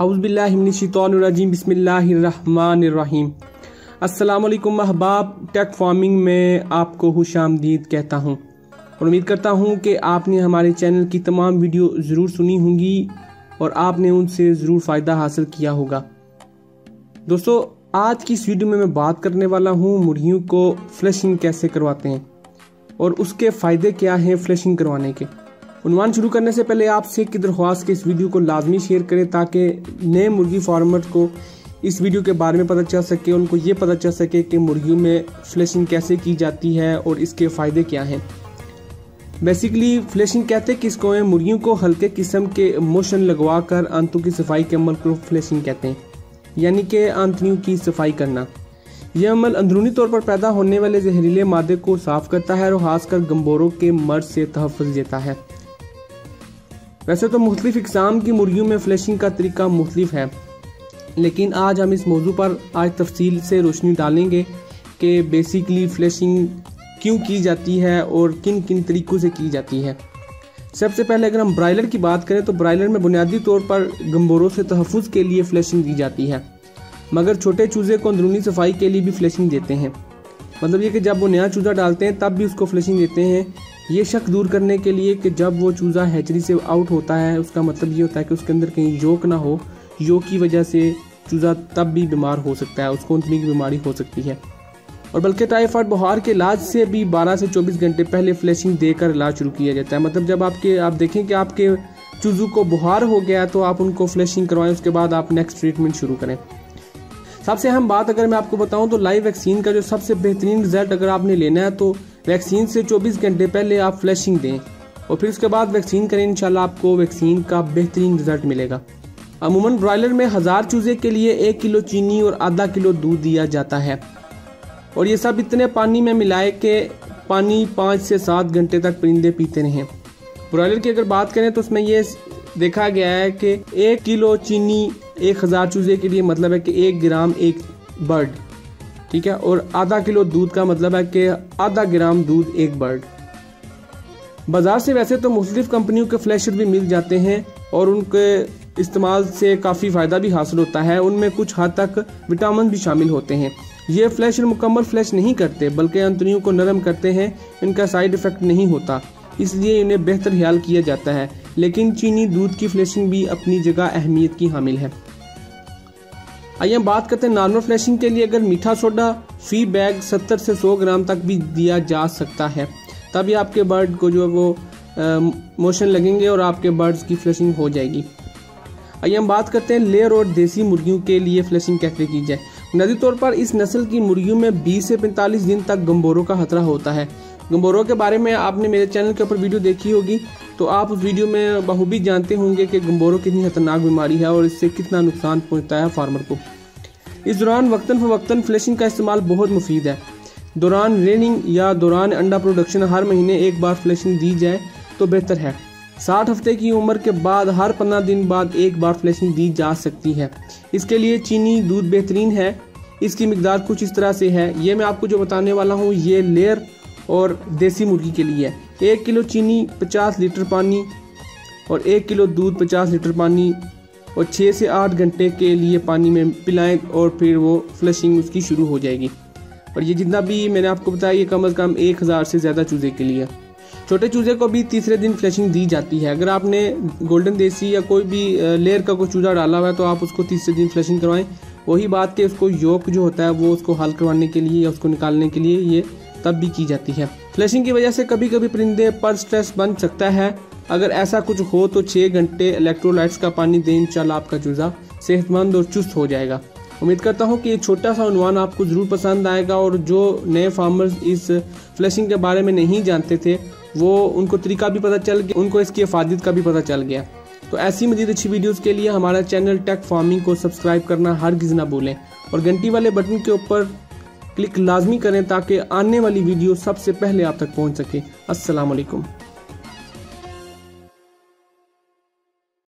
औज़ुबिल्लाहिमिनश्शैतानिर्रजीम बिस्मिल्लाहिर्रहमानिर्रहीम। अस्सलाम वालेकुम अहबाब, टेक फार्मिंग में आपको खुशामदीद कहता हूँ और उम्मीद करता हूँ कि आपने हमारे चैनल की तमाम वीडियो ज़रूर सुनी होंगी और आपने उनसे ज़रूर फ़ायदा हासिल किया होगा। दोस्तों, आज की इस वीडियो में मैं बात करने वाला हूँ मुर्गियों को फ्लशिंग कैसे करवाते हैं और उसके फ़ायदे क्या हैं फ्लशिंग करवाने के। उन्वान शुरू करने से पहले आपसे एक दरख्वास्त कि इस वीडियो को लाजमी शेयर करें ताकि नए मुर्गी फार्मर को इस वीडियो के बारे में पता चल सके, उनको ये पता चल सके कि मुर्गियों में फ्लशिंग कैसे की जाती है और इसके फ़ायदे क्या हैं। बेसिकली फ्लशिंग कहते किसको हैं? मुर्गियों को हल्के किस्म के मोशन लगवा कर आंतों की सफाई के अमल को फ्लशिंग कहते हैं, यानी कि आंतड़ियों की सफाई करना। यह अमल अंदरूनी तौर पर पैदा होने वाले जहरीले मादे को साफ करता है और खासकर गंबोरों के मर्ज से तहफ़्फ़ुज़ देता है। वैसे तो मुख्तलिफ इक़साम की मुर्गियों में फ्लशिंग का तरीका मुख्तलिफ है, लेकिन आज हम इस मौजू पर आज तफसील से रोशनी डालेंगे कि बेसिकली फ्लशिंग क्यों की जाती है और किन किन तरीक़ों से की जाती है। सबसे पहले अगर हम ब्रायलर की बात करें तो ब्रायलर में बुनियादी तौर पर गंबोरों से तहफ़्फ़ुज़ के लिए फ्लशिंग दी जाती है, मगर छोटे चूज़े को अंदरूनी सफाई के लिए भी फ्लशिंग देते हैं। मतलब ये कि जब वो नया चूज़ा डालते हैं तब भी उसको फ्लशिंग देते हैं। ये शक दूर करने के लिए कि जब वो चूज़ा हैचरी से आउट होता है उसका मतलब ये होता है कि उसके अंदर कहीं योक ना हो, योक की वजह से चूज़ा तब भी बीमार हो सकता है, उसको उतनी की बीमारी हो सकती है। और बल्कि टाइफाइड बुखार के इलाज से भी 12 से 24 घंटे पहले फ्लशिंग देकर इलाज शुरू किया जाता है। मतलब जब आप देखें कि आपके चूज़ों को बुखार हो गया तो आप उनको फ्लशिंग करवाएं, उसके बाद आप नेक्स्ट ट्रीटमेंट शुरू करें। सबसे अहम बात अगर मैं आपको बताऊं तो लाइव वैक्सीन का जो सबसे बेहतरीन रिजल्ट अगर आपने लेना है तो वैक्सीन से 24 घंटे पहले आप फ्लशिंग दें और फिर उसके बाद वैक्सीन करें। इंशाल्लाह आपको वैक्सीन का बेहतरीन रिजल्ट मिलेगा। अमूमन ब्रॉयलर में 1000 चूज़े के लिए 1 किलो चीनी और आधा किलो दूध दिया जाता है और ये सब इतने पानी में मिलाए के पानी 5 से 7 घंटे तक परिंदे पीते रहें। ब्रॉयलर की अगर बात करें तो उसमें ये देखा गया है कि 1 किलो चीनी 1000 चूज़े के लिए मतलब है कि 1 ग्राम एक बर्ड, ठीक है, और आधा किलो दूध का मतलब है कि आधा ग्राम दूध एक बर्ड। बाजार से वैसे तो मुख्तलिफ कंपनियों के फ्लशर भी मिल जाते हैं और उनके इस्तेमाल से काफ़ी फ़ायदा भी हासिल होता है। उनमें कुछ हद तक विटामिन भी शामिल होते हैं। ये फ्लशर मुकम्मल फ्लश नहीं करते बल्कि आंतड़ियों को नरम करते हैं। इनका साइड इफ़ेक्ट नहीं होता, इसलिए इन्हें बेहतर ख्याल किया जाता है। लेकिन चीनी दूध की फ्लशिंग भी अपनी जगह अहमियत की हामिल है। आइए हम बात करते हैं नॉर्मल फ्लशिंग के लिए। अगर मीठा सोडा फी बैग 70 से 100 ग्राम तक भी दिया जा सकता है, तभी आपके बर्ड को जो वो मोशन लगेंगे और आपके बर्ड्स की फ्लशिंग हो जाएगी। आइए हम बात करते हैं लेयर और देसी मुर्गियों के लिए फ्लशिंग कैसे की जाए। बुनियादी तौर पर इस नस्ल की मुर्गियों में 20 से 45 दिन तक गंबोरों का खतरा होता है। गंबोरों के बारे में आपने मेरे चैनल के ऊपर वीडियो देखी होगी तो आप उस वीडियो में बखूबी जानते होंगे कि गंबोरों कितनी खतरनाक बीमारी है और इससे कितना नुकसान पहुंचता है फार्मर को। इस दौरान वक्तन फवक्तन फ्लशिंग का इस्तेमाल बहुत मुफीद है। दौरान रेनिंग या दौरान अंडा प्रोडक्शन हर महीने एक बार फ्लशिंग दी जाए तो बेहतर है। 60 हफ्ते की उम्र के बाद हर 15 दिन बाद एक बार फ्लशिंग दी जा सकती है। इसके लिए चीनी दूध बेहतरीन है। इसकी मिकदार कुछ इस तरह से है, ये मैं आपको जो बताने वाला हूँ ये लेयर और देसी मुर्गी के लिए है। 1 किलो चीनी 50 लीटर पानी और 1 किलो दूध 50 लीटर पानी और 6 से 8 घंटे के लिए पानी में पिलाएं और फिर वो फ्लशिंग उसकी शुरू हो जाएगी। और ये जितना भी मैंने आपको बताया ये कम से कम 1000 से ज़्यादा चूज़े के लिए। छोटे चूज़े को भी तीसरे दिन फ्लशिंग दी जाती है। अगर आपने गोल्डन देसी या कोई भी लेयर का कोई चूज़ा डाला हुआ है तो आप उसको तीसरे दिन फ्लशिंग करवाएं। वही बात कि उसको योक जो होता है वो उसको हल करवाने के लिए या उसको निकालने के लिए ये तब भी की जाती है। फ्लशिंग की वजह से कभी कभी परिंदे पर स्ट्रेस बन सकता है। अगर ऐसा कुछ हो तो 6 घंटे इलेक्ट्रोलाइट्स का पानी दें, इंशाल्लाह आपका चूज़ा सेहतमंद और चुस्त हो जाएगा। उम्मीद करता हूँ कि ये छोटा सा उन्वान आपको ज़रूर पसंद आएगा और जो नए फार्मर्स इस फ्लशिंग के बारे में नहीं जानते थे वो उनको तरीका भी पता चल गया, उनको इसकी अफादियत का भी पता चल गया। तो ऐसी मज़ीद अच्छी वीडियोज़ के लिए हमारा चैनल टेक फार्मिंग को सब्सक्राइब करना हरगिज़ ना भूलें और घंटी वाले बटन के ऊपर क्लिक लाजमी करें ताकि आने वाली वीडियो सबसे पहले आप तक पहुंच सके। अस्सलाम वालेकुम।